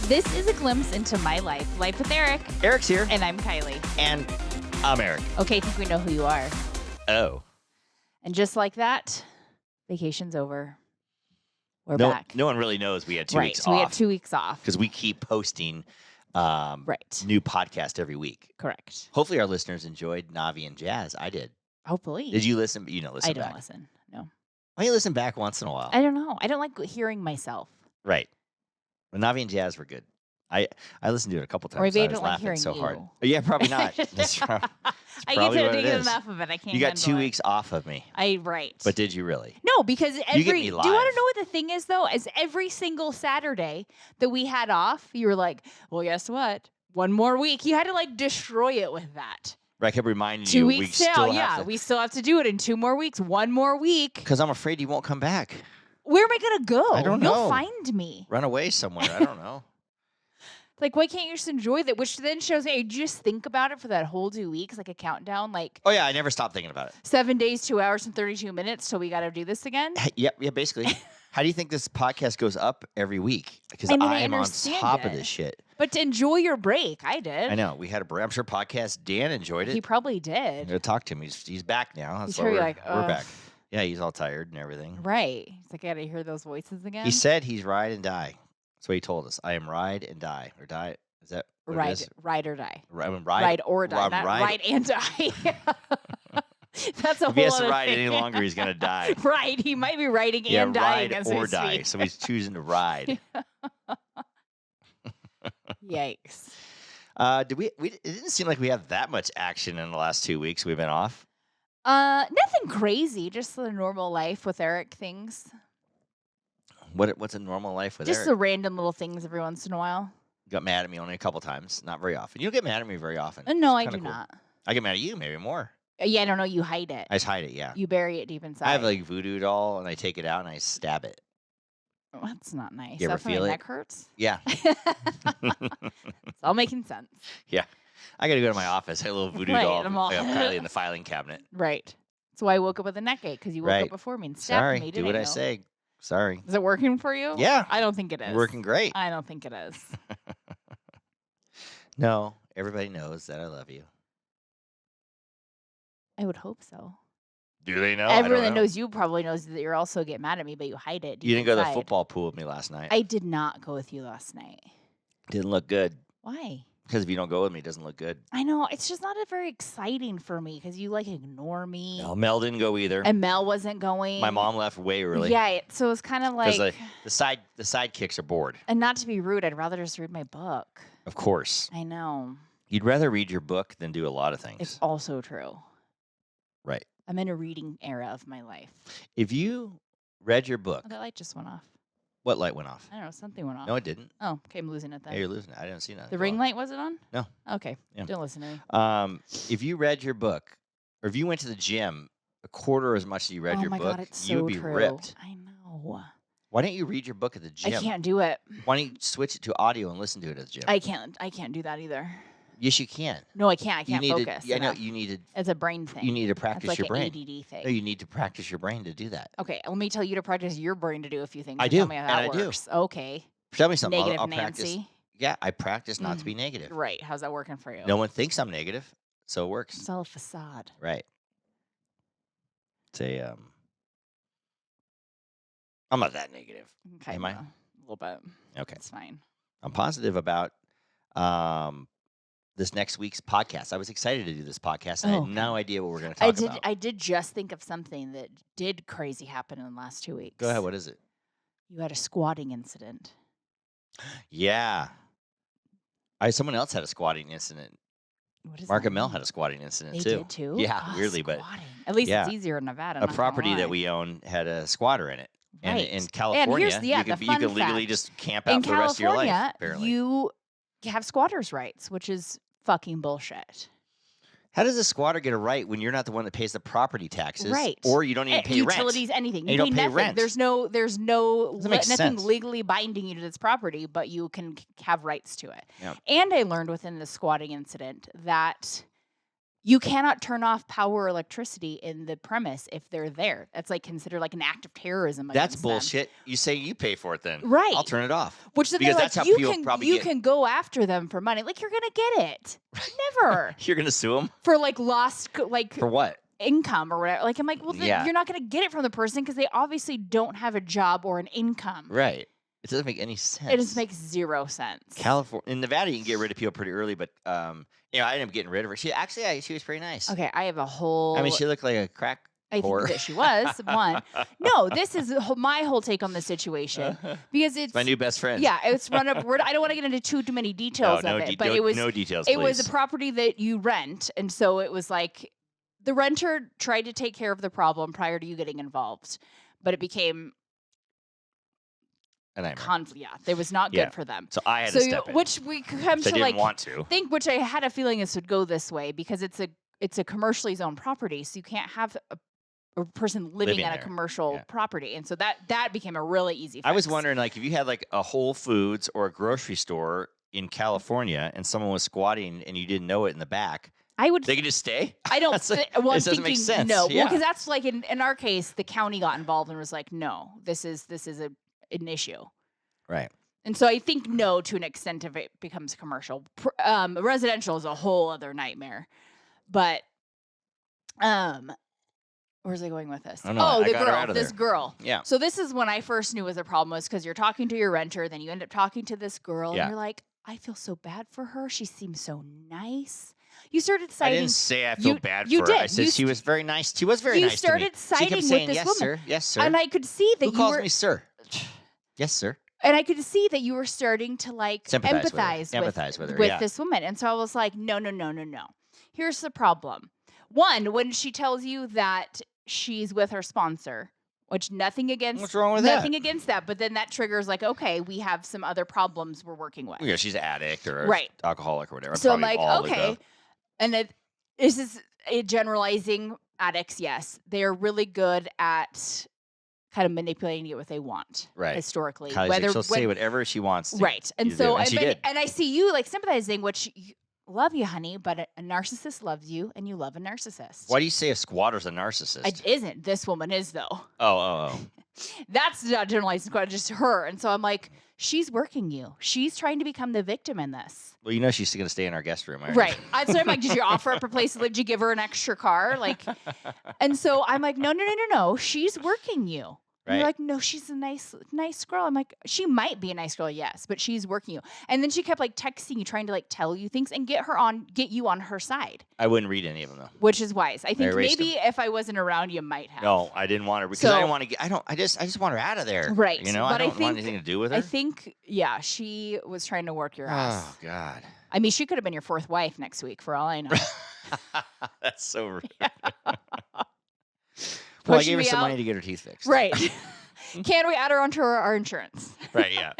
This is a glimpse into my life. Life with Eric. Eric's here. And I'm Kiley. And I'm Eric. Okay, I think we know who you are. Oh. And just like that, vacation's over. We're back. No one really knows we had 2 weeks so off. We had 2 weeks off. Because we keep posting new podcast every week. Correct. Hopefully our listeners enjoyed Navi and Jazz. I did. Hopefully. Did you listen? You don't listen I back. don't listen. No. Why don't you listen back once in a while? I don't know. I don't like hearing myself. Right. Well, Navi and Jazz were good. I listened to it a couple times. Or maybe I I was don't like laughing hearing so you. hard. Yeah, probably not. That's I probably get what to it get is. enough of it. I can't. You got handle 2 it. weeks off of me. Right. But did you really? No, because get do me you want to live. know what the thing is though? Is every single Saturday that we had off, you were like, well, guess what? One more week. You had to like destroy it with that. Right, I kept reminding 2 you. weeks we now, still yeah. have to, We still have to do it in 2 more weeks. 1 more week. because I'm afraid you won't come back. Where am I gonna go? I don't know. You'll find me. Run away somewhere. I don't know. Like, why can't you just enjoy that? Which then shows me, you just think about it for that whole 2 weeks, like a countdown, like Oh, yeah, I never stopped thinking about it. 7 days, 2 hours, and 32 minutes till we got to do this again. Yep, yeah, basically. How do you think this podcast goes up every week? Because I mean, I I'm on understand top it. of this shit. But to enjoy your break, I did. I know. We had a break. I'm sure podcast Dan enjoyed it. He probably I'm did. going to talk to him. He's back now. That's He's why probably we're, like, we're ugh. back. Yeah, he's all tired and everything. Right. He's like, I got to hear those voices again. He said he's ride and die. That's what he told us. I am ride and die. Or die. Is that what it is? Ride or die. Ride Ride or die. I'm Not ride- ride and die. That's a If he whole has to other ride thing. any longer, he's going to die. Right. He might be riding Yeah, and dying ride as or we die. speak. So he's choosing to ride. Yikes. It didn't seem like we had that much action in the last 2 weeks we've been off. Nothing crazy. Just the normal life with Eric things. What's a normal life with Just Eric? the random little things every once in a while. Got mad at me only a couple times, not very often. You don't get mad at me very often. No, It's I do kinda cool. not. I get mad at you maybe more. Yeah, I don't know. You hide it. I just hide it, yeah. You bury it deep inside. I have like voodoo doll and I take it out and I stab it. Oh, that's not nice. You ever That's why feel my it? neck hurts. Yeah. It's all making sense. Yeah. I got to go to my office. I have a little voodoo Right, doll. I'm all- I have Kylie in the filing cabinet. Right. That's why I woke up with a neck ache, because you woke Right. up before me and stabbed Sorry. me. Do Didn't what I you? say. Sorry. Is it working for you? Yeah. I don't think it is. Working great. I don't think it is. No, everybody knows that I love you. I would hope so. Do they know? Everyone that knows you probably knows that you're also get mad at me, but you hide it. You deep didn't go to the inside. football pool with me last night. I did not go with you last night. Didn't look good. Why? Because if you don't go with me, it doesn't look good. I know. It's just not very exciting for me because you like ignore me. No, Mel didn't go either. And Mel wasn't going. My mom left way early. Yeah, so it's kind of Because like. the sidekicks are bored. And not to be rude, I'd rather just read my book. Of course. I know. You'd rather read your book than do a lot of things. It's also true. Right. I'm in a reading era of my life. If you read your book, Oh, that light just went off. what light went off? I don't know. Something went off. No, it didn't. Oh, okay. I'm losing it then. Hey, you're losing it. I didn't see nothing. The go ring on. light wasn't on? No. Okay. Yeah. Don't listen to me. If you read your book, or if you went to the gym a quarter as much as you read oh your my book, God, it's you so would be true. ripped. I know. Why don't you read your book at the gym? I can't do it. Why don't you switch it to audio and listen to it at the gym? I can't do that either. Yes, you can. No, I can't. I You can't need focus. to. Yeah, no, enough. you need to. It's a brain thing. You need to It's practice like your an brain. ADD thing. No, you need to practice your brain to do that. Okay, let me tell you to practice your brain to do a few things. I and do, Tell me how and that I do. works. Okay. Tell me something. Negative I'll practice. Nancy. Yeah, I practice not to be negative. Right. How's that working for you? No one thinks I'm negative, so it works. It's all a facade. Right. Say, I'm not that negative. Okay. Am I? A little bit. Okay. It's fine. I'm positive about this next week's podcast. I was excited to do this podcast. And I Oh, had no okay. idea what we're going to talk about. I did just think of something that did crazy happen in the last 2 weeks. Go ahead. What is it? You had a squatting incident. Yeah. Someone else had a squatting incident. What is Mark that and Mel mean? had a squatting incident They too. did too? Yeah, Oh, weirdly, but squatting. At least yeah. it's easier in Nevada. A not gonna property lie. that we own had a squatter in it. And Right. in California, the you can fun legally fact. just camp out In for the rest of your life. California, Apparently. you have squatters' rights, which is fucking bullshit. How does a squatter get a right when you're not the one that pays the property taxes? Right. Or you don't even pay utilities, rent? anything. And you don't pay pay nothing. rent. There's no Doesn't make nothing sense. legally binding you to this property, but you can have rights to it. Yep. And I learned within the squatting incident that you cannot turn off power or electricity in the premise if they're there. That's like considered like an act of terrorism. That's against them. bullshit. You say you pay for it then. Right. I'll turn it off. Which then because they're that's like, how people probably you get. can go after them for money. Like, you're going to get it. Never. You're going to sue them? For like lost, like. For what? Income or whatever. Like, I'm like, well, Yeah. you're not going to get it from the person because they obviously don't have a job or an income. Right. It doesn't make any sense. It just makes zero sense. California, in Nevada, you can get rid of people pretty early, but I ended up getting rid of her. She was pretty nice. Okay, I have a whole. I mean, she looked like a crack whore. I think that she was one. No, this is my whole take on the situation because it's my new best friend. Yeah, it's run up. I don't want to get into too many details of it, but it was no details. It was a property that you rent, and so it was like the renter tried to take care of the problem prior to you getting involved, but it became. Conflict. Yeah, it was not good for them. So I had to step in. Which we come to didn't want to. Which I had a feeling this would go this way because it's a commercially zoned property, so you can't have a person living at a commercial property, and so that became a really easy fix. I was wondering, like, if you had like a Whole Foods or a grocery store in California, and someone was squatting and you didn't know it in the back. They could just stay. I don't. Well, I'm thinking make sense. No, well, because that's like in our case, the county got involved and was like, no, this is an issue. Right. And so I think no to an extent if it becomes commercial. Residential is a whole other nightmare. But where's I going with this? Oh, the girl. This girl. Yeah. So this is when I first knew was a problem was because you're talking to your renter, then you end up talking to this girl, and you're like, I feel so bad for her. She seems so nice. You started citing. I didn't say I feel bad for her. Did. I said she was very nice. She was very nice to me. You started citing she kept saying, with this yes, woman. Sir. Yes, sir. And I could see that Who calls me sir? Yes, sir. And I could see that you were starting to like empathize with her, with this woman. And so I was like, no. Here's the problem. One, when she tells you that she's with her sponsor, which nothing against. What's wrong with that? Nothing against that. But then that triggers like, okay, we have some other problems we're working with. Yeah, she's an addict or alcoholic or whatever. So I'm like, okay. And this is generalizing addicts, yes. They are really good at kind of manipulating you what they want, historically. She'll say whatever she wants to. Right. And so, and I see you like sympathizing, which love you, honey, but a narcissist loves you and you love a narcissist. Why do you say a squatter's a narcissist? It isn't. This woman is, though. Oh. That's not generalizing squatter, just her. And so I'm like, she's working you. She's trying to become the victim in this. Well, you know she's going to stay in our guest room, right? So I'm like, did you offer up a place? Did you give her an extra car? Like, and so I'm like, no. She's working you. Right. You're like, no, she's a nice girl. I'm like, she might be a nice girl, yes, but she's working you. And then she kept like texting you, trying to like tell you things and get you on her side. I wouldn't read any of them though, which is wise. I think maybe if I wasn't around, you might have. No, I didn't want her because I didn't want to get. I just want her out of there. Right. You know, but I don't want anything to do with her. I think, yeah, she was trying to work your ass. Oh God. I mean, she could have been your fourth wife next week, for all I know. That's so rude. Well, I gave her some money to get her teeth fixed. Right. Can we add her onto our insurance? Right, yeah.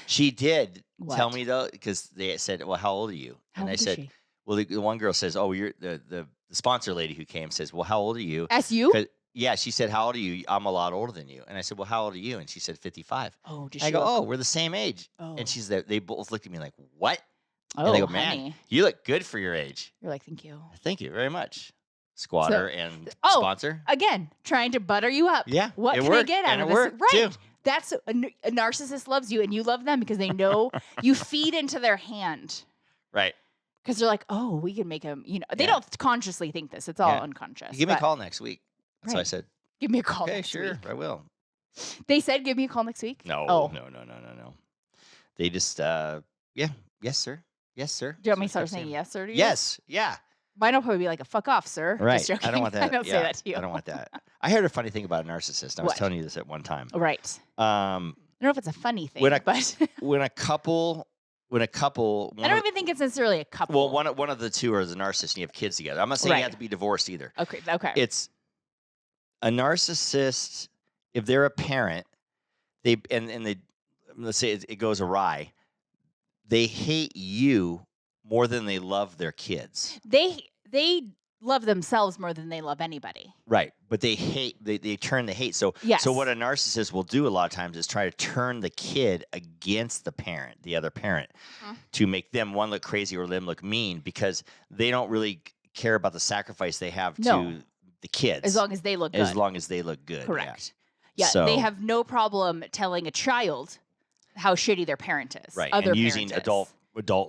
She did tell me, though, because they said, well, how old are you? And I said, well, the one girl says, oh, you're the sponsor lady who came says, well, how old are you? Ask you? Yeah, she said, how old are you? I'm a lot older than you. And I said, well, how old are you? And she said, 55. Oh, I go, oh, we're the same age. Oh. And they both looked at me like, what? Oh, and they go, man, you look good for your age. You're like, thank you. Thank you very much. Squatter and sponsor. Again, trying to butter you up. Yeah. What can I get out of this? Right. Too. That's a narcissist loves you and you love them because they know you feed into their hand. Right. Because they're like, oh, we can make them, they don't consciously think this. It's all unconscious. You give me a call next week. That's what I said. Give me a call next week. Okay, sure. I will. They said give me a call next week? No. Oh. No. They just, yes, sir. Yes, sir. Do you want me to start saying yes, sir? To you? Yes. Yeah. Mine will probably be like a fuck off, sir. Right. Just joking. I don't want that. I don't say that to you. I don't want that. I heard a funny thing about a narcissist. I was telling you this at one time. Right. I don't know if it's a funny thing, but when a couple, I don't even think it's necessarily a couple. Well, one of the two are the narcissist, and you have kids together. I'm not saying you have to be divorced either. Okay. It's a narcissist. If they're a parent, they let's say it goes awry. They hate you more than they love their kids. They love themselves more than they love anybody. Right. But they hate, they turn the hate. So what a narcissist will do a lot of times is try to turn the kid against the other parent, to make them one look crazy or them look mean, because they don't really care about the sacrifice they have to the kids. As long as they look good. As long as they look good. Correct. Yeah. So, they have no problem telling a child how shitty their parent is. Right. And using adult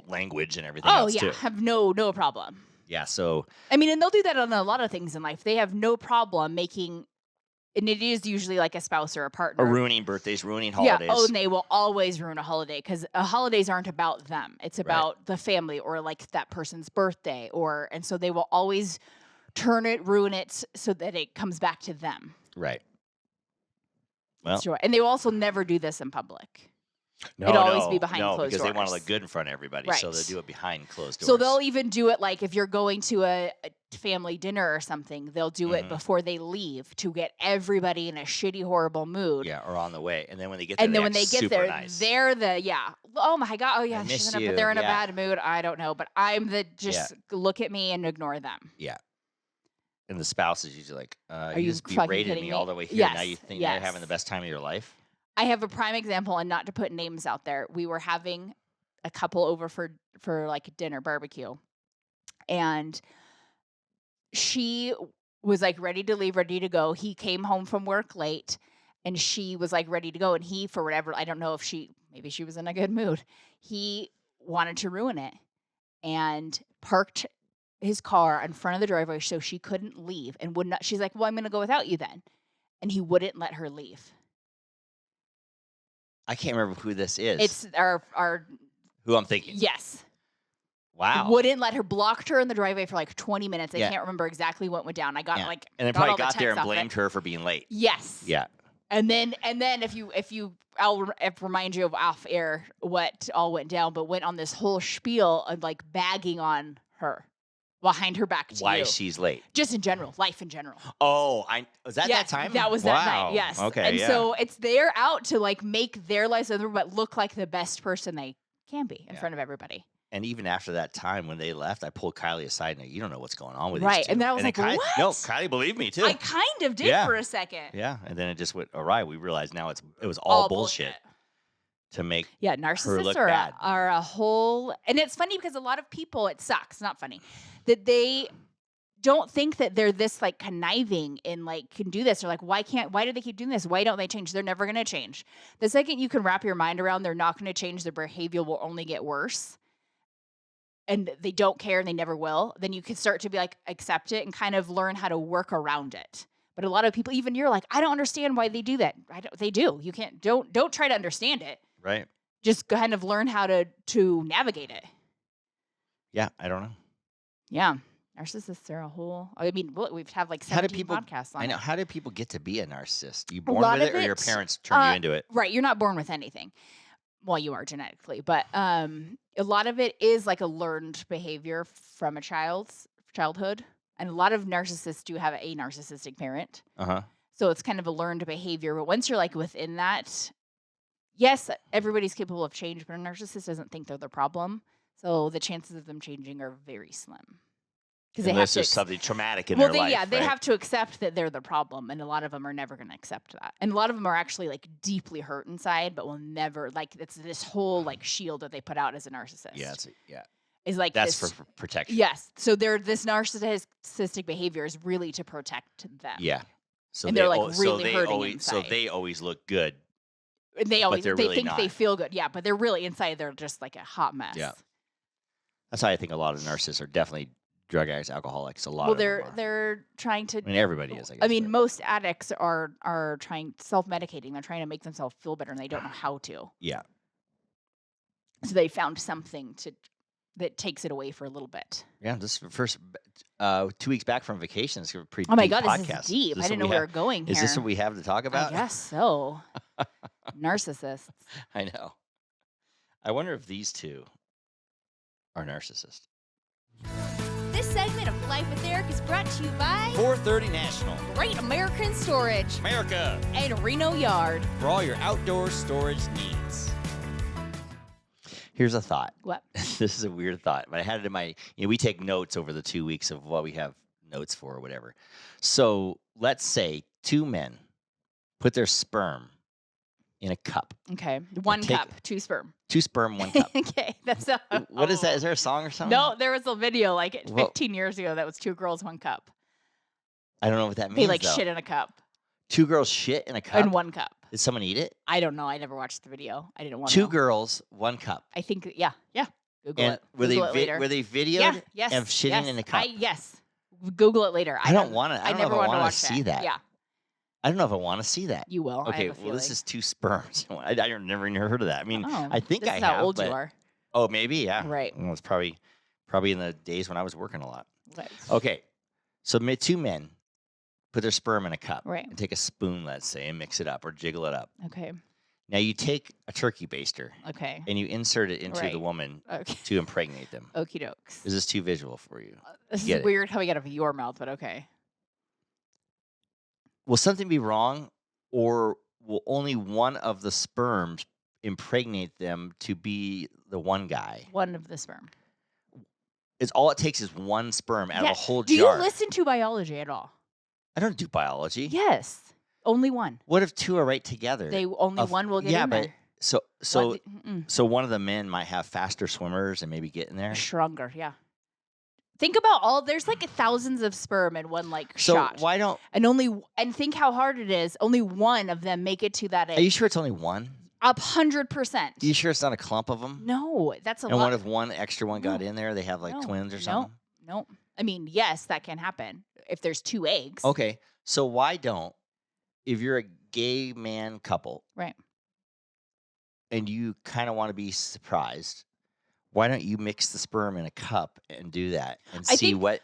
language and everything else too. Have no problem. Yeah, so I mean, and they'll do that on a lot of things in life. They have no problem making, and it is usually like a spouse or a partner. Or ruining birthdays, ruining holidays. Yeah, and they will always ruin a holiday, because holidays aren't about them. It's about the family, or like that person's birthday, and so they will always ruin it so that it comes back to them. Right. Well, and they will also never do this in public. No, it'd always be behind closed doors. Because they want to look good in front of everybody, so they'll do it behind closed doors. So they'll even do it like if you're going to a family dinner or something, they'll do it before they leave to get everybody in a shitty, horrible mood. Yeah, or on the way. And then when they get there, nice. They're oh my God, oh yeah, but they're in a bad mood. I don't know, but I'm look at me and ignore them. Yeah. And the spouse is usually like, you just berated me all the way here. Yes. Now you think you're having the best time of your life? I have a prime example, and not to put names out there. We were having a couple over for like dinner barbecue, and she was like ready to leave, ready to go. He came home from work late, and she was like ready to go. And he, for whatever, I don't know if maybe she was in a good mood. He wanted to ruin it and parked his car in front of the driveway so she couldn't leave and would not. She's like, well, I'm going to go without you then. And he wouldn't let her leave. I can't remember who this is. It's our who I'm thinking. Yes. Wow. Wouldn't let her, blocked her in the driveway for like 20 minutes. I can't remember exactly what went down. I got and then probably got there and blamed her for being late. Yes. Yeah. And then I'll remind you of off air what all went down, but went on this whole spiel of like bagging on her behind her back to why she's late. Just in general, life in general. Oh, was that that time? That was that night, yes. Okay, and so they're out to like make their lives other, but look like the best person they can be in front of everybody. And even after that time when they left, I pulled Kiley aside and you don't know what's going on with these two. Right, and then I was like, what? No, Kiley believed me too. I kind of did for a second. Yeah, and then it just went awry. We realized now it was all bullshit. To make narcissists her look are a whole, and it's funny because a lot of people, it sucks, not funny, that they don't think that they're this like conniving and like can do this, or like why do they keep doing this? Why don't they change? They're never going to change. The second you can wrap your mind around they're not going to change, their behavior will only get worse, and they don't care and they never will, then you can start to be like accept it and kind of learn how to work around it. But a lot of people, even you're like, I don't understand why they do that. They do. You can't. Don't try to understand it. Right. Just kind of learn how to navigate it. Yeah, I don't know. Yeah. Narcissists are a whole, I mean, we've had like 17 podcasts on it. I know. How do people get to be a narcissist? You born with it or your parents turn you into it? Right. You're not born with anything. Well, you are genetically, but a lot of it is like a learned behavior from a childhood. And a lot of narcissists do have a narcissistic parent. Uh-huh. So it's kind of a learned behavior. But once you're like within that, yes, everybody's capable of change, but a narcissist doesn't think they're the problem. So the chances of them changing are very slim. Unless there's something traumatic in their life. Yeah, they have to accept that they're the problem. And a lot of them are never going to accept that. And a lot of them are actually like deeply hurt inside, but will never, like, it's this whole like shield that they put out as a narcissist. Yeah, is like that's for protection. Yes. So this narcissistic behavior is really to protect them. Yeah. So they're like really hurting inside. So they always look good. They think they feel good. Yeah, but they're really inside. They're just like a hot mess. Yeah. That's how I think a lot of narcissists are definitely drug addicts, alcoholics. A lot of them are. They're trying to. I mean, everybody is. I mean, most addicts are trying self-medicating. They're trying to make themselves feel better, and they don't know how to. Yeah. So they found something that takes it away for a little bit. Yeah, this is the first 2 weeks back from vacation. It's a pretty deep podcast. Oh my God, this is deep. I didn't know we were going here. Is this what we have to talk about? I guess so. Narcissists. I know. I wonder if these two are narcissists. This segment of Life with Eric is brought to you by 430 National, Great American Storage, America, and Reno Yard for all your outdoor storage needs. Here's a thought. What? This is a weird thought, but I had it in my. We take notes over the 2 weeks of what we have notes for or whatever. So let's say 2 men put their sperm in a cup. Okay. 1 cup, 2 sperm. 2 sperm, 1 cup. Okay. That's a, What is that? Is there a song or something? No, there was a video like 15 years ago that was 2 girls, 1 cup. I don't know what that means. They like though. shit in a cup. 2 girls shit in a cup? In 1 cup. Did someone eat it? I don't know. I never watched the video. I didn't want 2 girls, 1 cup. I think, yeah. Google And it. Google it later. were they videoed Yes. of shitting in a cup? Yes. Google it later. I don't want to. I don't know if I want to see that. Yeah. I don't know if I want to see that. You will. Okay. Well, this is 2 sperms. I never even heard of that. I mean, I think this I is have. how old but, you are. Oh, maybe. Yeah. Right. Well, it's probably in the days when I was working a lot. Right. Okay. So 2 men put their sperm in a cup. Right. And take a spoon, let's say, and mix it up or jiggle it up. Okay. Now you take a turkey baster. Okay. And you insert it into the woman to impregnate them. Okie dokes. Is this too visual for you? This is weird coming out of your mouth, but okay. Will something be wrong, or will only one of the sperms impregnate them to be the one guy? One of the sperm. It's all it takes is 1 sperm out of a whole jar. Do you listen to biology at all? I don't do biology. Yes. Only 1. What if 2 are right together? Only 1 will get in there. So one of the men might have faster swimmers and maybe get in there. Stronger, yeah. Think about there's like thousands of sperm in one shot. So why don't and think how hard it is. Only 1 of them make it to that egg. Are you sure it's only 1? 100%. Are you sure it's not a clump of them? No, that's a lot. And what if 1 extra one got in there? They have like twins or something? No. I mean, yes, that can happen if there's 2 eggs. Okay. So why don't, if you're a gay man couple, right, and you kind of want to be surprised, why don't you mix the sperm in a cup and do that and see what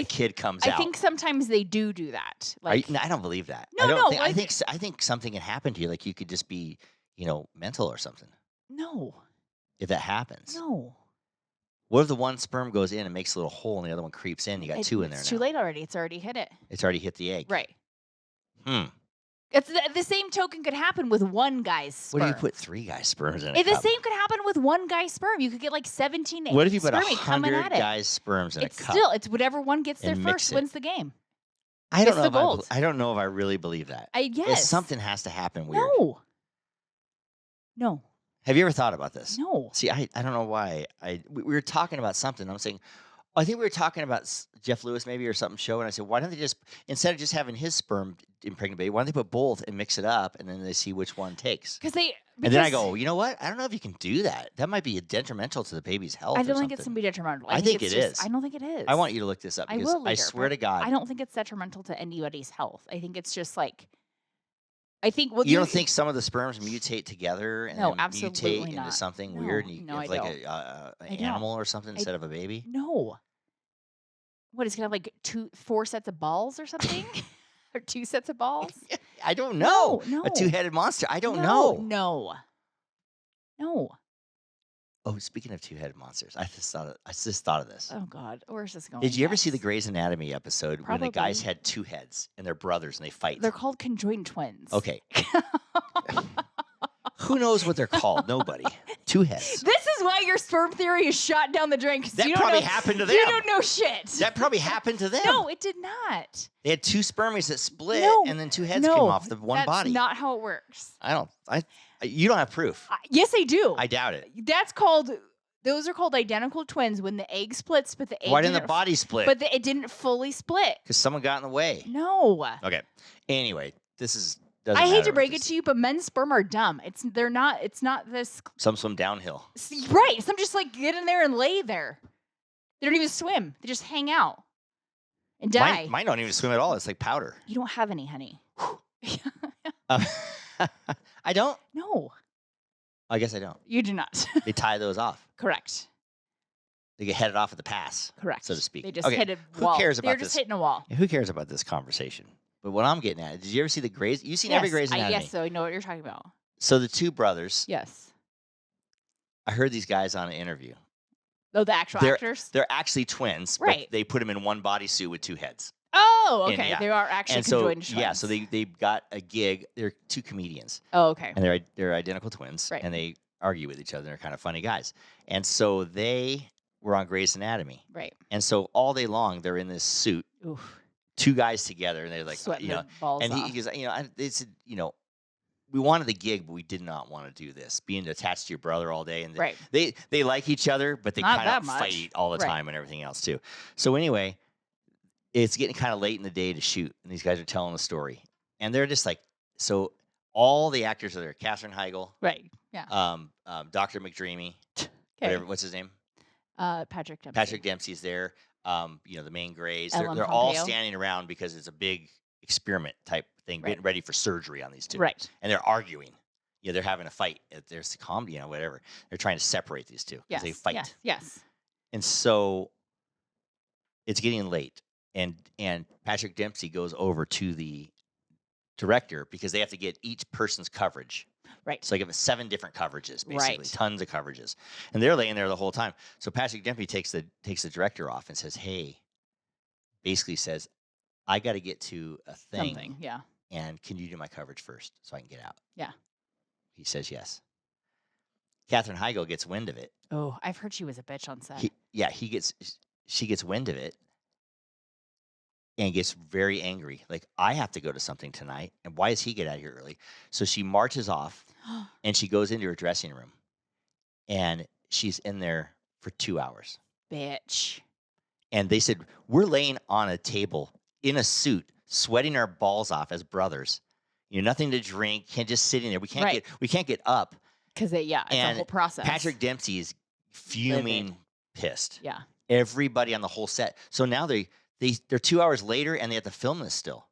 kid comes out? I think sometimes they do that. Like, I don't believe that. No, I think something can happen to you. Like you could just be, mental or something. No. If that happens. No. What if the 1 sperm goes in and makes a little hole and the other one creeps in? You got 2 in there now. It's too late already. It's already hit it. It's already hit the egg. Right. It's the same token could happen with 1 guy's sperm. What do you put 3 guys' sperms in a cup? The same could happen with 1 guy's sperm. You could get like 17 eggs. What if you put 100 guys' sperms in a cup? It's whatever one gets there first wins the game. I don't know. I don't know if I really believe that. Yes. Something has to happen weird. No. Have you ever thought about this? No. See, I don't know why. We were talking about something. I'm saying, I think we were talking about Jeff Lewis maybe or something show, and I said, why don't they just, instead of just having his sperm impregnate baby, why don't they put both and mix it up, and then they see which one takes? And then I go, you know what? I don't know if you can do that. That might be detrimental to the baby's health. I don't think it's going to be detrimental. I think it is. I don't think it is. I want you to look this up because I swear to God. I don't think it's detrimental to anybody's health. I think it's just like, you don't think some of the sperms mutate together and mutate into something weird, and you have like an animal or something instead of a baby? No. What, is it going to have 4 sets of balls or something? Or 2 sets of balls? I don't know. No. A 2-headed monster. I don't know. No. Oh, speaking of 2-headed monsters, I just thought of this. Oh God, where's this going? Did you ever see the Grey's Anatomy episode Probably. when the guys had 2 heads and they're brothers and they fight? They're called conjoined twins. Okay. Who knows what they're called? Nobody. 2 heads. This is why your sperm theory is shot down the drain. That probably happened to them. You don't know shit. That probably happened to them. No, it did not. They had 2 spermies that split, and then 2 heads came off the one body. That's not how it works. You don't have proof. Yes, I do. I doubt it. Those are called identical twins when the egg splits, but the egg Why didn't the body split? But it didn't fully split. Because someone got in the way. No. Okay. Anyway, this is. I hate to break it to you, but men's sperm are dumb. It's not this. Some swim downhill. Right. Some just get in there and lay there. They don't even swim. They just hang out and die. Mine don't even swim at all. It's like powder. You don't have any, honey. I don't? No. I guess I don't. You do not. They tie those off. Correct. They get headed off at the pass. Correct. So to speak. They just hit a wall. Who cares about They're just hitting a wall. Who cares about this conversation? But what I'm getting at, did you ever see the Grey's? You've seen every Grey's Anatomy. Yes, so I know what you're talking about. So the 2 brothers. Yes. I heard these guys on an interview. Oh, the actual actors? They're actually twins. Right. But they put them in one bodysuit with 2 heads. Oh, okay. They are actually conjoined twins. Yeah, so they got a gig. They're 2 comedians. Oh, okay. And they're identical twins. Right. And they argue with each other. They're kind of funny guys. And so they were on Grey's Anatomy. Right. And so all day long, they're in this suit, Oof. 2 guys together, and they're like, Sweating their balls and off. he goes, they said, we wanted the gig, but we did not want to do this, being attached to your brother all day. And Right. they like each other, but they Not kind that of much. fight all the Right. time and everything else too. So anyway, it's getting kind of late in the day to shoot, and these guys are telling the story, and they're just like, so all the actors are there. Katherine Heigl, Right. Yeah. Dr. McDreamy, Okay. what's his name? Patrick Dempsey. Patrick Dempsey's there. The main Greys. Ellen They're all Pompeo. standing around because it's a big experiment type thing, Right. getting ready for surgery on these two. Right. And they're arguing. Yeah, they're having a fight. There's a comedy, whatever. They're trying to separate these two because they fight. Yes. Yes. And so it's getting late, and Patrick Dempsey goes over to the director because they have to get each person's coverage. Right. So they give it 7 different coverages, basically, Right. tons of coverages, and they're laying there the whole time. So Patrick Dempsey takes the director off and says, "Hey," basically says, "I got to get to a thing. Something. Yeah. And can you do my coverage first so I can get out?" Yeah. He says yes. Katherine Heigl gets wind of it. Oh, I've heard she was a bitch on set. She gets wind of it and gets very angry. Like, I have to go to something tonight, and why does he get out of here early? So she marches off, and she goes into her dressing room, and she's in there for 2 hours. Bitch. And they said, we're laying on a table in a suit, sweating our balls off as brothers. Nothing to drink, can't just sitting there. We can't get up. Because it's a whole process. Patrick Dempsey is fuming, pissed. Yeah. Everybody on the whole set. So now they're 2 hours later, and they have to film this still.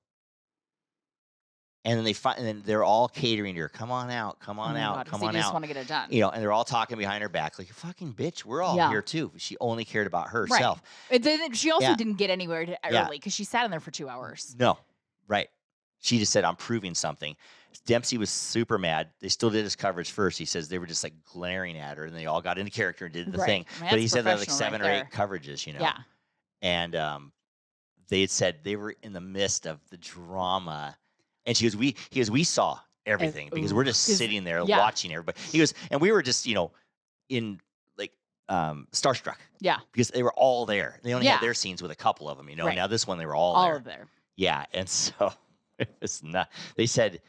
And then and they're all catering to her. Come on out, come on out, come on out. They just want to get it done. And they're all talking behind her back, like, "You fucking bitch, we're all here too." She only cared about herself. Right. She also didn't get anywhere early because she sat in there for 2 hours. No, right. She just said, "I'm proving something." Dempsey was super mad. They still did his coverage first. He says they were just like glaring at her, and they all got into character and did the thing. I mean, but he said they had like professional 7 right or there. 8 coverages, Yeah. And they had said they were in the midst of the drama. And he goes, we saw everything because we're just sitting there watching everybody. He goes, and we were just, in like starstruck. Yeah. Because they were all there. They only had their scenes with a couple of them, Right. Now this one, they were all there. of there. Yeah. And so it was not, they said,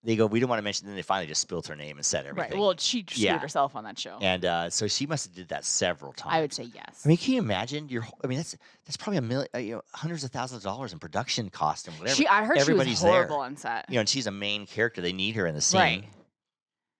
they go, we don't want to mention, then they finally just spilled her name and said everything. Right. Well, she screwed herself on that show. And so she must have did that several times. I would say yes. I mean, can you imagine? That's probably $1 million, hundreds of thousands of dollars in production cost and whatever. I heard everybody's she was horrible there. on set. And she's a main character. They need her in the scene. Right.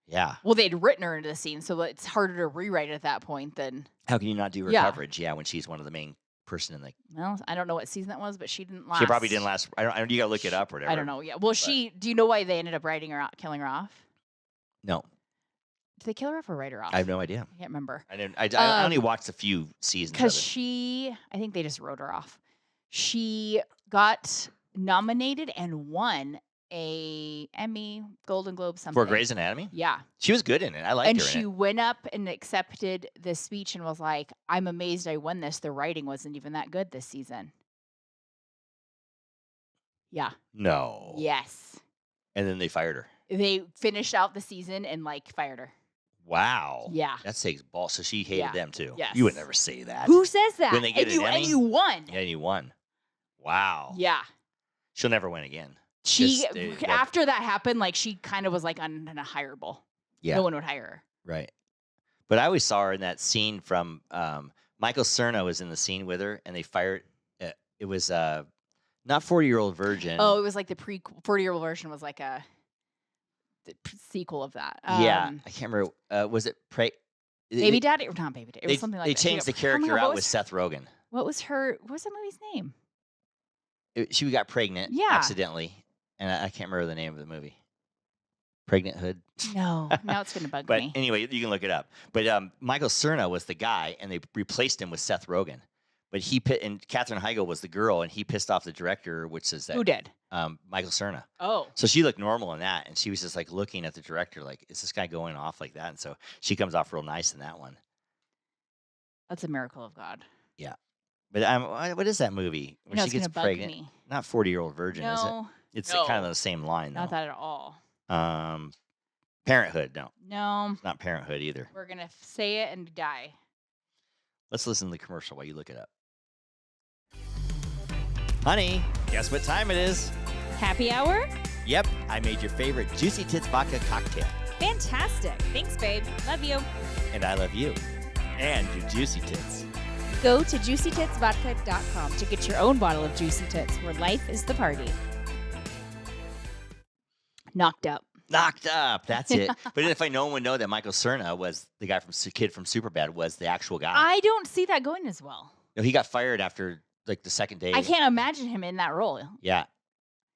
Yeah. Well, they'd written her into the scene, so it's harder to rewrite at that point than. How can you not do her coverage? Yeah, when she's one of the main person in the. Well, I don't know what season that was, but she didn't last. She probably didn't last. I don't. You got to look it up or whatever. I don't know. Yeah. Well, do you know why they ended up writing her out, killing her off? No. Did they kill her off or write her off? I have no idea. I can't remember. I didn't. I only watched a few seasons. Because I think they just wrote her off. She got nominated and won a Emmy, Golden Globe, something. For Grey's Anatomy? Yeah. She was good in it. I liked her in it. And she went up and accepted the speech and was like, "I'm amazed I won this. The writing wasn't even that good this season." Yeah. No. Yes. And then they fired her. They finished out the season and fired her. Wow. Yeah. That takes balls. So she hated them too. Yes. You would never say that. Who says that? When they get an Emmy? And you won. Yeah, and you won. Wow. Yeah. She'll never win again. After that happened, she kind of was unhireable. Yeah. No one would hire her. Right. But I always saw her in that scene from Michael Cerna was in the scene with her, and they fired. It was not 40-Year-Old Virgin. Oh, it was like the 40-Year-Old Virgin was like the sequel of that. Yeah, I can't remember. Was it Baby Daddy or not Baby Daddy? It was something like that. They changed the character out with Seth Rogen. What was that movie's name? She got pregnant accidentally, and I can't remember the name of the movie. Pregnant Hood? No, now it's going to bug but me. Anyway, you can look it up. But Michael Cerna was the guy, and they replaced him with Seth Rogen. But and Katherine Heigl was the girl, and he pissed off the director, which is that. Who did? Michael Cerna. Oh. So she looked normal in that, and she was just looking at the director like, is this guy going off like that? And so she comes off real nice in that one. That's a miracle of God. Yeah. But what is that movie? When she gets pregnant. Me. Not 40-Year-Old Virgin, no, is it? It's kind of the same line, though. Not that at all. Parenthood, no. No. It's not Parenthood either. We're going to say it and die. Let's listen to the commercial while you look it up. Honey, guess what time it is? Happy hour? Yep, I made your favorite Juicy Tits Vodka cocktail. Fantastic. Thanks, babe. Love you. And I love you. And your Juicy Tits. Go to juicytitsvodka.com to get your own bottle of Juicy Tits, where life is the party. Knocked up. Knocked up. That's it. But if no one would know that Michael Cerna was the guy from Kid from Superbad was the actual guy. I don't see that going as well. No, he got fired after like the second day. I can't imagine him in that role. Yeah.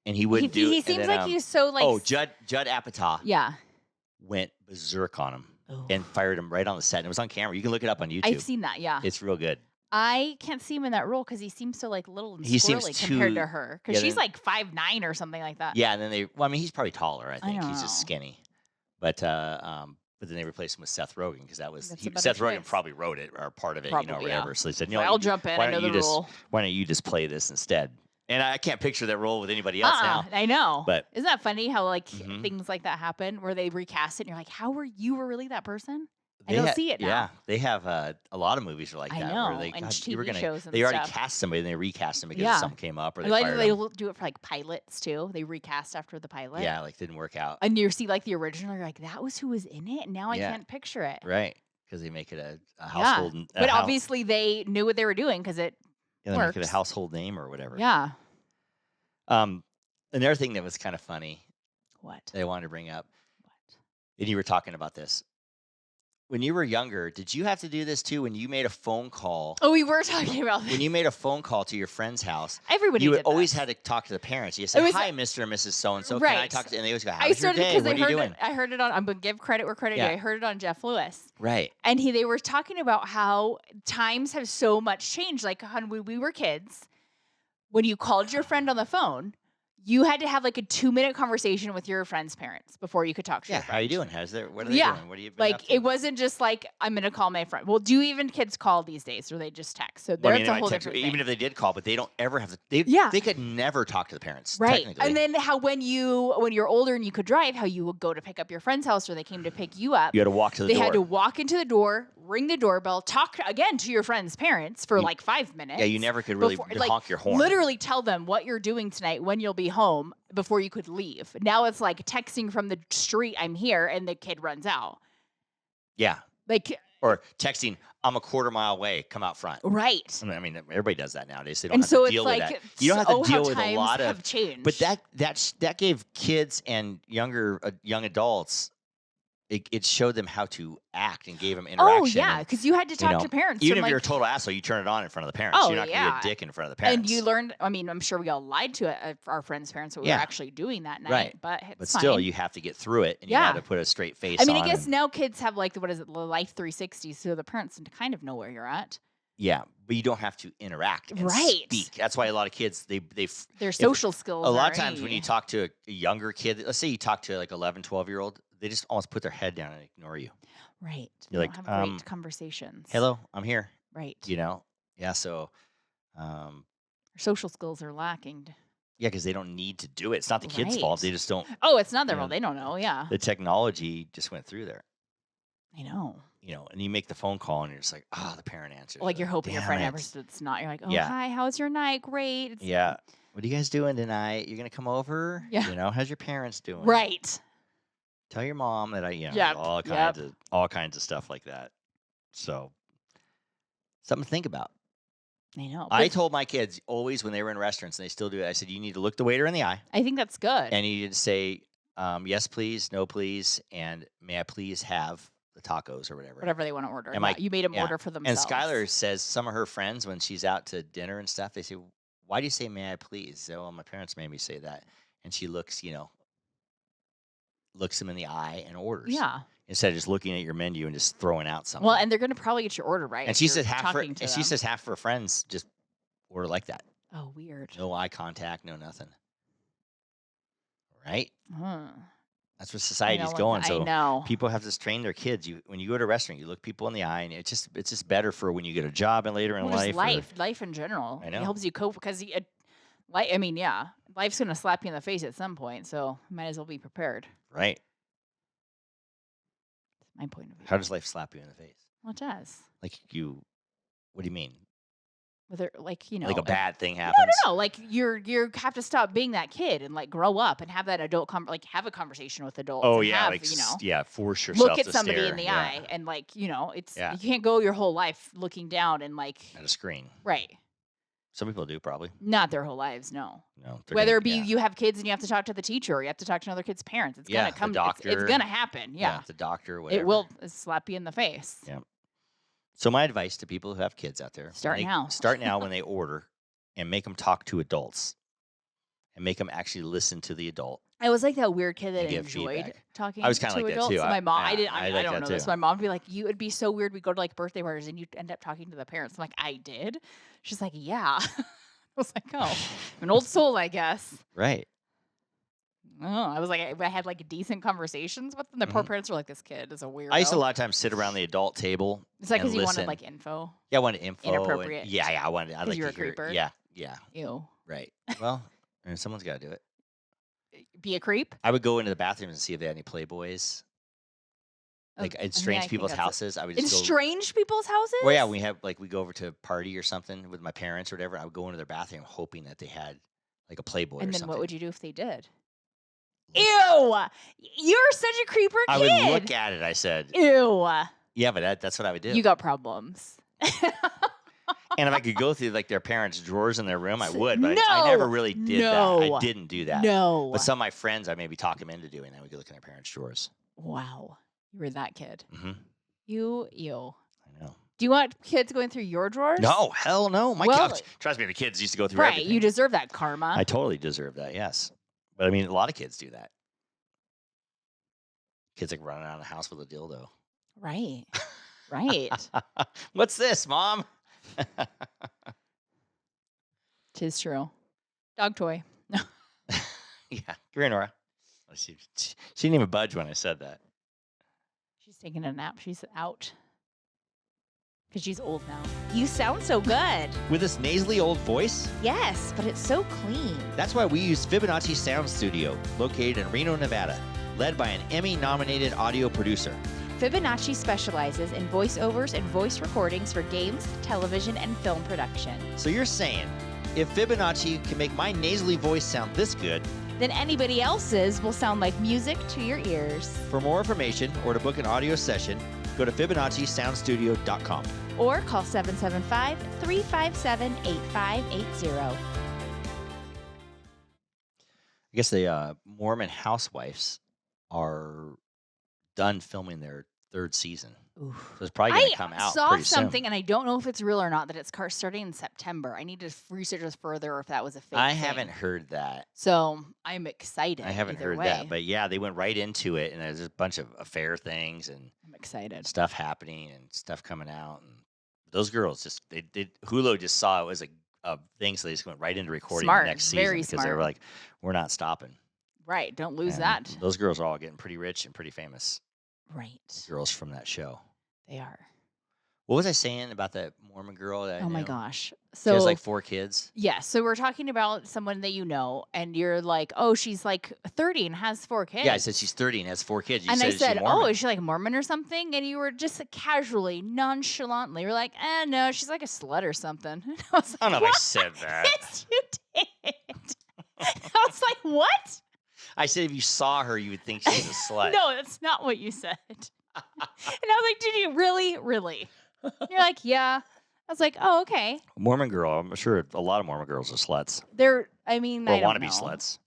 And he wouldn't do it. He seems like he's so like. Oh, Judd Apatow. Yeah. Went berserk on him and fired him right on the set. And it was on camera. You can look it up on YouTube. I've seen that. Yeah. It's real good. I can't see him in that role because he seems so like little and squirrely compared to her. Because she's like 5'9" or something like that. Yeah, and then he's probably taller. I think he's just skinny. But then they replaced him with Seth Rogen because Seth Rogen probably wrote it or part of it, probably, whatever. Yeah. So they said, I'll jump in. I know the rule. Why don't you just play this instead? And I can't picture that role with anybody else now. I know. But isn't that funny how like things like that happen where they recast it and you're like, how were you really that person? I don't see it now. Yeah, they have a lot of movies are like that. I know, where they, and TV shows and they already stuff. cast somebody and they recast them because something came up or they fired they them. do it for like pilots too. They recast after the pilot. Yeah, like didn't work out. And you see like the original, you're like, that was who was in it, and now I can't picture it. Right, because they make it a household. Yeah. But obviously they knew what they were doing because it they works. make it a household name or whatever. Yeah. Another thing that was kind of funny. What? That I wanted to bring up. What? And you were talking about this. When you were younger, did you have to do this too? When you made a phone call? Oh, we were talking about this. When you made a phone call to your friend's house, everybody you always had to talk to the parents. You said, "Hi, Mr. and Mrs. So and So. Can I talk to?" And they always go, "How's your day? What are you doing?" I heard it on. I'm gonna give credit where credit is. I heard it on Jeff Lewis. Right. And they were talking about how times have so much changed. Like when we were kids, when you called your friend on the phone, you had to have like a 2-minute conversation with your friend's parents before you could talk to your friend. How are you doing? What are they doing? What are you been up to? It wasn't just like, I'm going to call my friend. Well, do even kids call these days or they just text? So that's a whole different thing. Even if they did call, but they don't ever have to. They could never talk to the parents. Right. And then how when you're older and you could drive, how you would go to pick up your friend's house or they came to pick you up. You had to walk to the door. They had to walk into the door, ring the doorbell, talk again to your friend's parents for like 5 minutes. Yeah, you never could really honk your horn. Literally tell them what you're doing tonight, when you'll be home before you could leave. Now it's like texting from the street, I'm here, and the kid runs out. Yeah. Or texting, I'm a quarter mile away, come out front. Right. I mean, everybody does that nowadays. They don't have to deal with that. You don't have to deal with a lot of change. But that gave kids and young adults, it showed them how to act and gave them interaction. Oh, yeah, because you had to talk to parents. Even if you're a total asshole, you turn it on in front of the parents. You're not going to be a dick in front of the parents. And you learned, I mean, I'm sure we all lied to our friends' parents that we were actually doing that night. Right. But still, you have to get through it, and you have to put a straight face on. I mean, I guess now kids have like, what is it, Life 360, so the parents kind of know where you're at. Yeah, but you don't have to interact and speak. That's why a lot of kids, their social skills. A lot of times when you talk to a younger kid, let's say you talk to like 11, 12-year-old, they just almost put their head down and ignore you. Right. You're like, have great conversations. Hello, I'm here. Right. Yeah, so. Social skills are lacking. Yeah, because they don't need to do it. It's not the kids' fault. They just don't. Oh, it's not their fault. They don't know. Yeah. The technology just went through there. I know. And you make the phone call and you're just like, the parent answers. Like you're hoping your friend answers. It's not. You're like, hi, how's your night? Great. Yeah. What are you guys doing tonight? You're going to come over? Yeah. How's your parents doing? Right. Tell your mom that all kinds of stuff like that. So something to think about. I know. I told my kids always when they were in restaurants, and they still do it, I said, you need to look the waiter in the eye. I think that's good. And you need to say, yes, please, no, please, and may I please have the tacos or whatever. Whatever they want to order. You made them order for themselves. And Skylar says some of her friends, when she's out to dinner and stuff, they say, why do you say, may I please? So, well, my parents made me say that. And she looks, looks them in the eye and orders. Yeah. Instead of just looking at your menu and just throwing out something. Well, and they're going to probably get your order right. And she says half of her friends just order like that. Oh, weird. No eye contact, no nothing. Right? That's where society's going. So I know. People have to train their kids. When you go to a restaurant, you look people in the eye, and it's just better for when you get a job and later in life. Life in general. I know. It helps you cope because life's going to slap you in the face at some point, so might as well be prepared. Right. That's my point of view. How does life slap you in the face? Well, it does. Like you What do you mean? Whether like like a bad thing happens. No. Like you have to stop being that kid and like grow up and have that adult have a conversation with adults. Oh and yeah, have, force yourself look at to somebody stare. in the eye and like it's Yeah. you can't go your whole life looking down and like at a screen. Right. Some people do probably. Not their whole lives, no. No. Whether it be you have kids and you have to talk to the teacher or you have to talk to another kid's parents, it's gonna come. The doctor. It's gonna happen. Yeah. The doctor. Whatever. It will slap you in the face. Yeah. So my advice to people who have kids out there: start now when they order, and make them talk to adults, and make them actually listen to the adult. I was like that weird kid that enjoyed feedback. talking. I was kind to of like adults. that too. So my mom, I like don't know this. My mom would be like, "You would be so weird. We go to like birthday parties and you end up talking to the parents." I'm like, "I did." She's like, "Yeah." I was like, "Oh, I'm an old soul, I guess." Right. Oh, I was like, I had like decent conversations with them. The poor parents were like, "This kid is a weirdo." I used to a lot of times sit around the adult table. It's like because you wanted like info. Yeah, I wanted info. Inappropriate. I wanted. I like you're to hear. A creeper. Yeah. Ew. Right. Well, someone's got to do it. Be a creep. I would go into the bathrooms and see if they had any Playboys. Like in strange people's houses, I would just go. Strange people's houses? Well, yeah, we go over to a party or something with my parents or whatever. I would go into their bathroom hoping that they had like a Playboy. And or then something. What would you do if they did? Ew! You're such a creeper kid. I would look at it. I said, ew. Yeah, but that's what I would do. You got problems. And if I could go through like their parents' drawers in their room, I would. But I never really did that. I didn't do that. No. But some of my friends, I maybe talk them into doing that. We could look in their parents' drawers. Wow. You were that kid. Mm-hmm. You. I know. Do you want kids going through your drawers? No, hell no. My kids, trust me, the kids used to go through everything. You deserve that karma. I totally deserve that, yes. But I mean, a lot of kids do that. Kids like running around the house with a dildo. Right. Right. What's this, Mom? 'Tis true. Dog toy. Yeah. Come here, Nora. She didn't even budge when I said that. She's taking a nap. She's out. Because she's old now. You sound so good. With this nasally old voice? Yes, but it's so clean. That's why we use Fibonacci Sound Studio, located in Reno, Nevada, led by an Emmy-nominated audio producer. Fibonacci specializes in voiceovers and voice recordings for games, television, and film production. So you're saying, if Fibonacci can make my nasally voice sound this good, then anybody else's will sound like music to your ears. For more information or to book an audio session, go to FibonacciSoundStudio.com. Or call 775-357-8580. I guess the Mormon housewives are done filming their third season. Oof. So it's probably going to come out pretty soon. I saw something, and I don't know if it's real or not, that it's starting in September. I need to research this further if that was a fake I thing. haven't heard that. So I'm excited. I haven't heard that. But yeah, they went right into it, and there's a bunch of affair things and I'm excited. Stuff happening and stuff coming out. And those girls just, Hulu just saw it was a thing, so they just went right into recording the next season. Very because they were like, we're not stopping. Right. Don't lose that. Those girls are all getting pretty rich and pretty famous. Right. Girls from that show. They are. What was I saying about that Mormon girl? That I oh my knew? Gosh. So she has like 4 kids. Yeah. So we're talking about someone that you know, and you're like, oh, she's like 30 and has 4 kids. Yeah, I said she's 30 and has 4 kids. I said, oh, is she like Mormon or something? And you were just casually, nonchalantly, you're like, no, she's like a slut or something. I was like, I don't know if I said that. Yes, you did. I was like, what? I said if you saw her, you would think she's a slut. No, that's not what you said. And I was like, did you really? Really? You're like, yeah. I was like, oh, okay. Mormon girl. I'm sure a lot of Mormon girls are sluts. I mean, or I don't want to know. be sluts.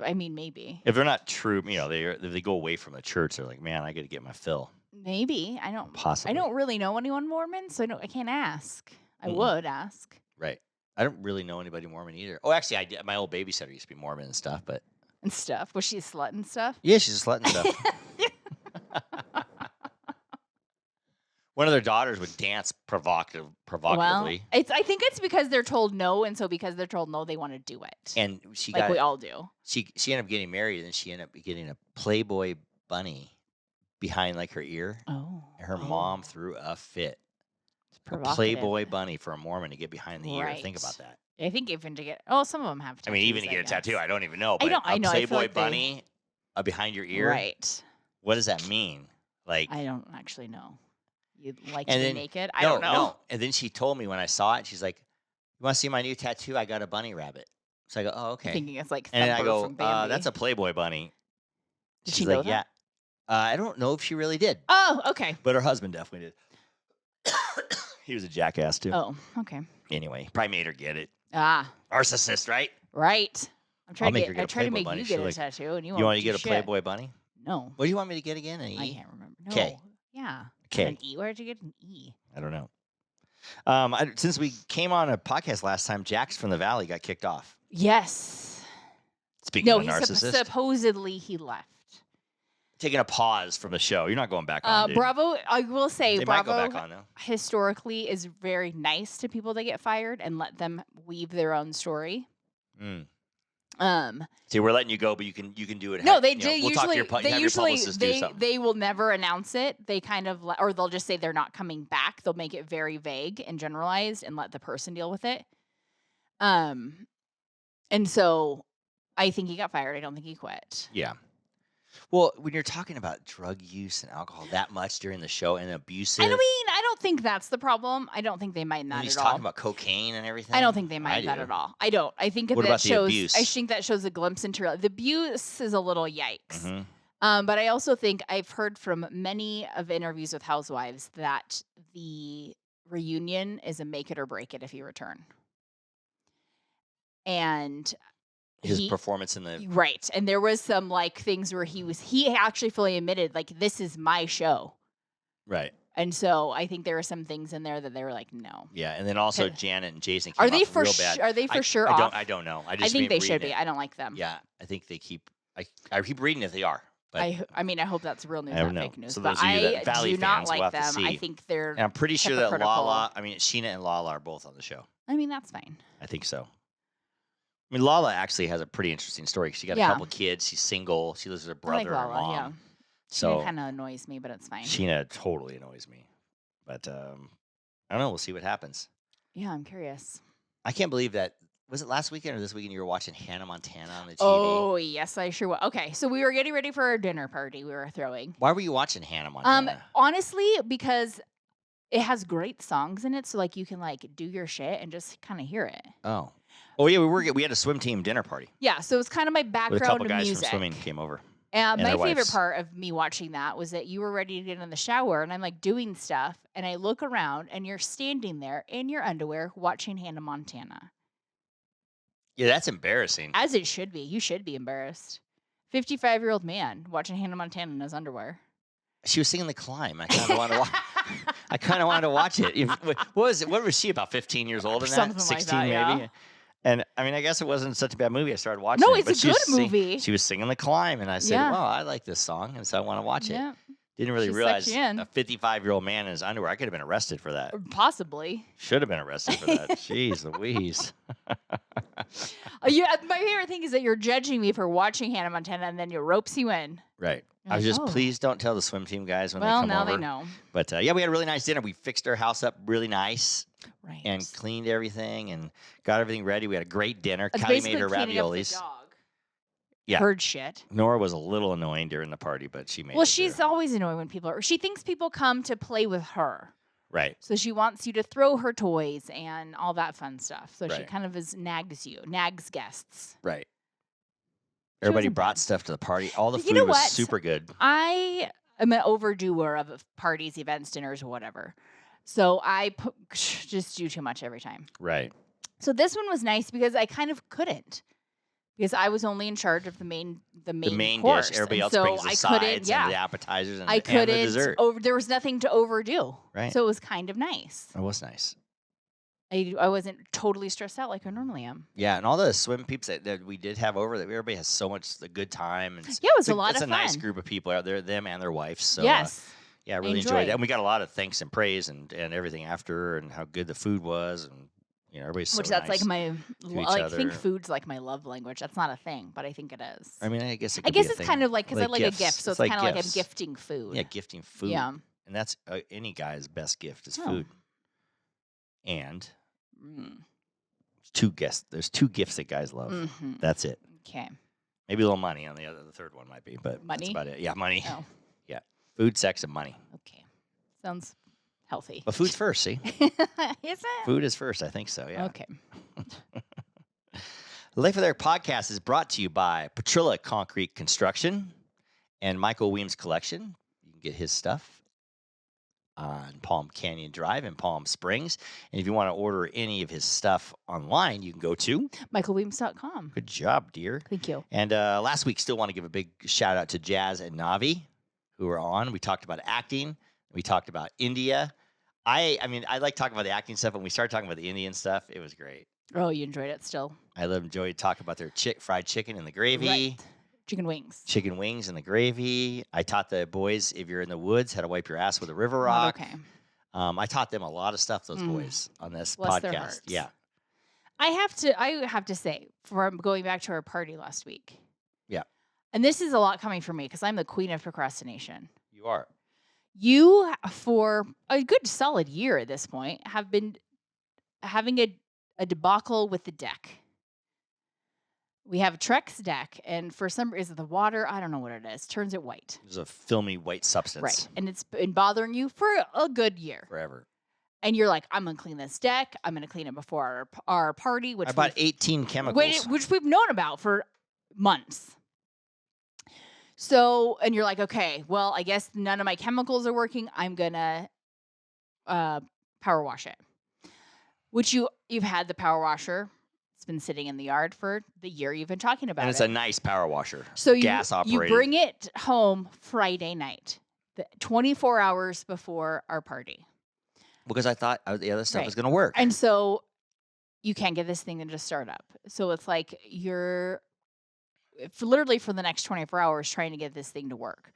I mean, maybe. If they're not true, if they go away from the church, they're like, man, I got to get my fill. Maybe. I don't. Possibly. I don't really know anyone Mormon, so I can't ask. I would ask. Right. I don't really know anybody Mormon either. Oh, actually, I did. My old babysitter used to be Mormon and stuff, but. And stuff. Was she a slut and stuff? Yeah, she's a slut and stuff. One of their daughters would dance provocatively. Well, I think it's because they're told no, and so because they're told no, they want to do it. And we all do. She ended up getting married, and she ended up getting a Playboy bunny behind like her ear. Oh. And her mom threw a fit. A Playboy bunny for a Mormon to get behind the ear. Think about that. I think even to get some of them have tattoos. I mean, even to get a tattoo, I don't even know. But I know. Playboy bunny behind your ear. Right. What does that mean? Like, I don't actually know. You like to be naked? I don't know. No. And then she told me when I saw it, she's like, "You want to see my new tattoo? I got a bunny rabbit." So I go, "Oh, okay." Thinking it's like and then I Thumper go, from Bambi. "That's a Playboy bunny." Did She's she know like, that? "Yeah." I don't know if she really did. Oh, okay. But her husband definitely did. He was a jackass too. Oh, okay. Anyway, probably made her get it. Ah. Narcissist, right? Right. I'm trying to I try to make you get a tattoo, and you want to get a Playboy bunny? No. What do you want me to get again? An E? I can't remember. No. K. Yeah. K. An E. Where did you get an E? I don't know. Since we came on a podcast last time, Jax from the Valley got kicked off. Yes. Speaking of narcissist. Supposedly he left. Taking a pause from the show. You're not going back on, dude. Bravo, I will say, they Bravo might go back on, though. Historically is very nice to people that get fired and let them weave their own story. See, we're letting you go, but you can do it. No, they will never announce it. They kind of, or they'll just say they're not coming back. They'll make it very vague and generalized and let the person deal with it. And so I think he got fired. I don't think he quit. Yeah. Well, when you're talking about drug use and alcohol that much during the show and abusive. I mean, I don't think that's the problem. I don't think they mind that at all. He's talking about cocaine and everything. I don't think they mind that at all. I don't. I think that shows. I think that shows a glimpse into the abuse is a little yikes. Mm-hmm. But I also think I've heard from many of interviews with housewives that the reunion is a make it or break it if you return. And his performance in the right, and there was some like things where he actually fully admitted like this is my show, right. And so I think there were some things in there that they were like, no. Yeah, and then also Janet and Jason came are they off real bad. Are they for sure off? I don't know. I think they should be. I don't like them. Yeah, I think they keep. I keep reading if they are. But I mean, I hope that's real news, not fake news. So but I do not like them. I think they're. And I'm pretty sure that Sheena and Lala are both on the show. I mean, that's fine. I think so. I mean, Lala actually has a pretty interesting story. She got a couple kids. She's single. She lives with her brother and mom. Yeah. So Sheena kind of annoys me, but it's fine. Sheena totally annoys me. But I don't know. We'll see what happens. Yeah, I'm curious. I can't believe that. Was it last weekend or this weekend you were watching Hannah Montana on the TV? Oh, yes, I sure was. Okay, so we were getting ready for our dinner party we were throwing. Why were you watching Hannah Montana? Honestly, because it has great songs in it, so like you can like do your shit and just kind of hear it. Oh. Oh yeah, we had a swim team dinner party. Yeah, so it was kind of my background with a couple to guys music. from swimming came over. And my favorite part of me watching that was that you were ready to get in the shower, and I'm like doing stuff, and I look around, and you're standing there in your underwear watching Hannah Montana. Yeah, that's embarrassing. As it should be. You should be embarrassed. 55-year-old man watching Hannah Montana in his underwear. She was singing The Climb. I kind of wanted to watch. I kind of wanted to watch it. What was she, about 15 years old in that? Something 16 like that, maybe. Yeah. And I mean, I guess it wasn't such a bad movie. I started watching it. No, it's a good movie. She was singing The Climb, and I said, "Well, I like this song," and so I want to watch it. Yeah. Didn't really realize a 55-year-old man in his underwear. I could have been arrested for that. Possibly. Should have been arrested for that. Jeez Louise. My favorite thing is that you're judging me for watching Hannah Montana, and then you ropes you in. Right. I was just, please don't tell the swim team guys when they come over. Well, now they know. But yeah, we had a really nice dinner. We fixed our house up really nice. Right. And cleaned everything and got everything ready. We had a great dinner. Kylie made her raviolis. Up the dog. Yeah. Heard shit. Nora was a little annoying during the party, but she made Well, she's always annoying when people she thinks people come to play with her. Right. So she wants you to throw her toys and all that fun stuff. So she kind of nags guests. Right. Everybody brought stuff to the party. All the food was super good. I am an overdoer of parties, events, dinners, or whatever. So I just do too much every time. Right. So this one was nice because I kind of couldn't. Because I was only in charge of the main course. Dish. Everybody else brings the sides and the appetizers and the dessert. There was nothing to overdo. Right. So it was kind of nice. It was nice. I wasn't totally stressed out like I normally am. Yeah, and all the swim peeps that we did have over, that everybody has so much the good time. And yeah, it was a lot of fun. It's a nice group of people out there, them and their wives. So, yes. Yeah, I really enjoyed it. And we got a lot of thanks and praise and everything after, and how good the food was, and everybody's so Which that's nice like I think food's like my love language. That's not a thing, but I think it is. I mean, I guess it's kind of like because I like a gift, so it's kind of like I'm gifting food. Yeah, gifting food. Yeah, and that's any guy's best gift is food. And there's two gifts that guys love. Mm-hmm. That's it. Okay. Maybe a little money on the third one might be, but money? That's about it. Yeah, money. Oh. Yeah, food, sex, and money. Okay, sounds healthy. But food's first, see? Is it? Food is first, I think so, yeah. Okay. The Life of Their podcast is brought to you by Petrilla Concrete Construction and Michael Weems Collection. You can get his stuff on Palm Canyon Drive in Palm Springs. And if you want to order any of his stuff online, you can go to michaelweems.com. Good job, dear. Thank you. And last week, still want to give a big shout out to Jazz and Navi, who were on. We talked about acting. We talked about India. I mean, I like talking about the acting stuff. When we started talking about the Indian stuff, it was great. Oh, you enjoyed it still? I enjoyed talking about their fried chicken and the gravy. Right. Chicken wings. Chicken wings and the gravy. I taught the boys, if you're in the woods, how to wipe your ass with a river rock. Okay. I taught them a lot of stuff, those boys, on this Bless their podcast. hearts. Yeah. I have to say, from going back to our party last week. Yeah. And this is a lot coming from me because I'm the queen of procrastination. You are. You, for a good solid year at this point, have been having a debacle with the deck. We have a Trex deck, and for some reason, the water, I don't know what it is, turns it white. There's a filmy white substance. Right. And it's been bothering you for a good year. Forever. And you're like, I'm going to clean this deck. I'm going to clean it before our party. Which I bought 18 chemicals. Which we've known about for months. So, and you're like, okay, well, I guess none of my chemicals are working. I'm going to power wash it. Which you've had the power washer. It's been sitting in the yard for the year you've been talking about it. And it's a nice power washer. So gas operated. You bring it home Friday night, 24 hours before our party. Because I thought the other stuff was going to work. And so you can't get this thing to just start up. So it's like literally for the next 24 hours trying to get this thing to work.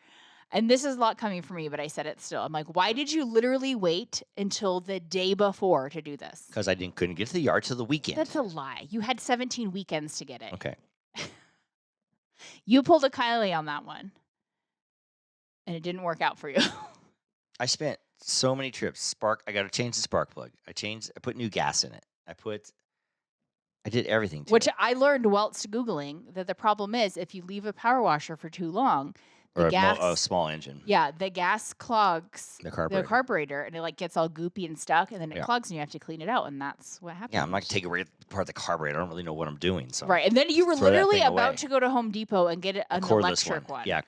And this is a lot coming from me, but I said it still. I'm like, why did you literally wait until the day before to do this? Because I couldn't get to the yard till the weekend. That's a lie. You had 17 weekends to get it. Okay. You pulled a Kiley on that one. And it didn't work out for you. I spent so many trips. I got to change the spark plug. I put new gas in it. I did everything to Which it. I learned whilst Googling that the problem is if you leave a power washer for too long, or gas, a small engine. Yeah, the gas clogs the carburetor, and it gets all goopy and stuck, and then it clogs, and you have to clean it out, and that's what happens. Yeah, I'm not going to take apart the carburetor. I don't really know what I'm doing. So right, and then you were literally about to go to Home Depot and get an electric one. Yeah,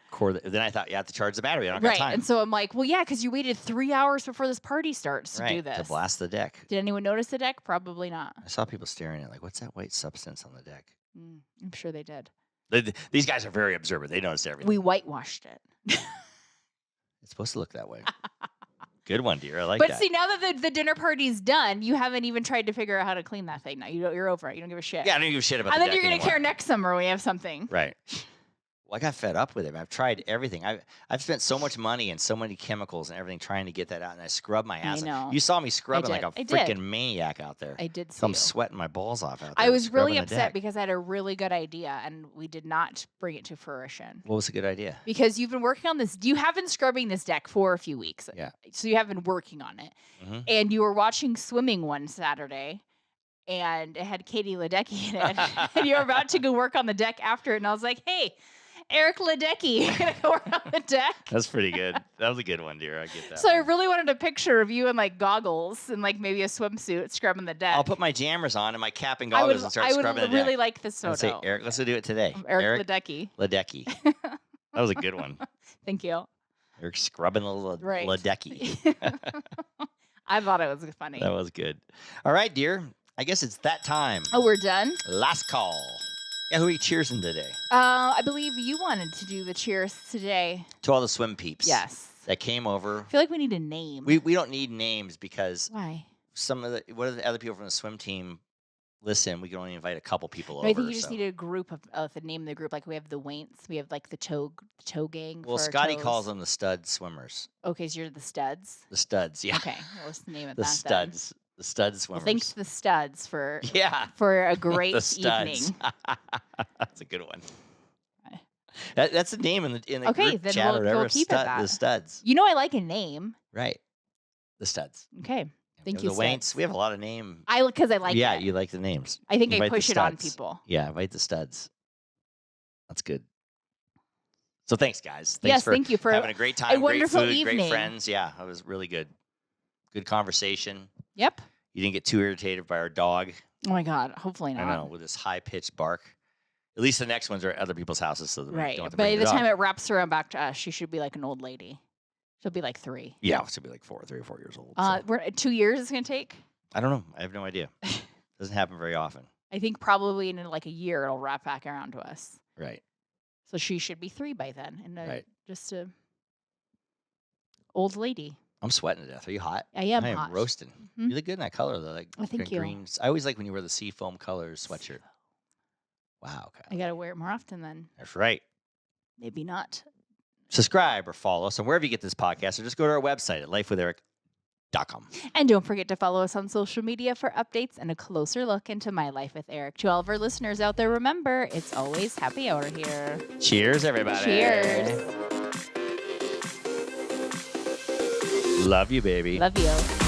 then I thought you have to charge the battery. I don't got time. And so I'm like, well, yeah, because you waited 3 hours before this party starts to do this. To blast the deck. Did anyone notice the deck? Probably not. I saw people staring at it like, what's that white substance on the deck? I'm sure they did. These guys are very observant. They noticed everything. We whitewashed it. It's supposed to look that way. Good one, dear. I like that. But see, now that the dinner party's done, you haven't even tried to figure out how to clean that thing. Now you're over it. You don't give a shit. Yeah, I don't give a shit about and the then deck you're going to care next summer when we have something. Right. Well, I got fed up with it. I've tried everything. I've spent so much money and so many chemicals and everything trying to get that out, and I scrubbed my ass. I know. You saw me scrubbing like a I freaking did. maniac out there. I did see So I'm you. sweating my balls off out there. I was really scrubbing the upset deck. because I had a really good idea, and we did not bring it to fruition. What was a good idea? Because you've been working on this. You have been scrubbing this deck for a few weeks. Yeah. So you have been working on it. Mm-hmm. And you were watching swimming one Saturday, and it had Katie Ledecky in it. And you were about to go work on the deck after it. And I was like, hey, Eric Ledecky, you're going to go work on the deck? That's pretty good. That was a good one, dear. I get that. So I really wanted a picture of you in like goggles and like maybe a swimsuit scrubbing the deck. I'll put my jammers on and my cap and goggles and start scrubbing the deck. I would really like this photo. Let's say, Eric, let's do it today. Eric Ledecky. Ledecky. That was a good one. Thank you. Eric scrubbing the Ledecky. I thought it was funny. That was good. All right, dear. I guess it's that time. Oh, we're done? Last call. Yeah, who are you cheersing today? I believe you wanted to do the cheers today. To all the swim peeps. Yes. That came over. I feel like we need a name. We don't need names because why? What are the other people from the swim team listen? We can only invite a couple people over. I think you just need a group of the name of the group. Like we have the Waints, we have like the toe gang. Well, Scotty calls them the stud swimmers. Okay, so you're the studs. The studs, yeah. Okay, well, let's name it the that. Studs. Then. The stud swimmers. Well, thanks to the studs for a great the studs. evening. That's a good one. That's the name in the okay, group then chat or whatever. we'll keep it that. The studs. You know I like a name. Right. The studs. Okay. Thank you, the Waints. We have a lot of name. Because I like it. Yeah, you like the names. I think invite I push it on people. Yeah, invite the studs. That's good. So thanks, guys. Thank you for having a great time. A wonderful great food, evening. Great friends. Yeah, it was really good. Good conversation. Yep. You didn't get too irritated by our dog. Oh my God. Hopefully not. I know, with this high-pitched bark. At least the next ones are at other people's houses, so that we Right. don't have to By bring the time dog. it wraps around back to us, she should be like an old lady. She'll be like 3. Yeah, she'll be like 3 or 4 years old. So. 2 years it's going to take? I don't know. I have no idea. Doesn't happen very often. I think probably in like a year it'll wrap back around to us. Right. So she should be 3 by then. And right. Just a old lady. I'm sweating to death. Are you hot? I am hot. roasting. Mm-hmm. You look good in that color, though. Like thank you. Greens. I always like when you wear the Seafoam colors sweatshirt. Wow. Okay. I got to wear it more often then. That's right. Maybe not. Subscribe or follow us on wherever you get this podcast, or just go to our website at lifewitheric.com. And don't forget to follow us on social media for updates and a closer look into My Life with Eric. To all of our listeners out there, remember, it's always happy hour here. Cheers, everybody. Cheers. Love you, baby. Love you.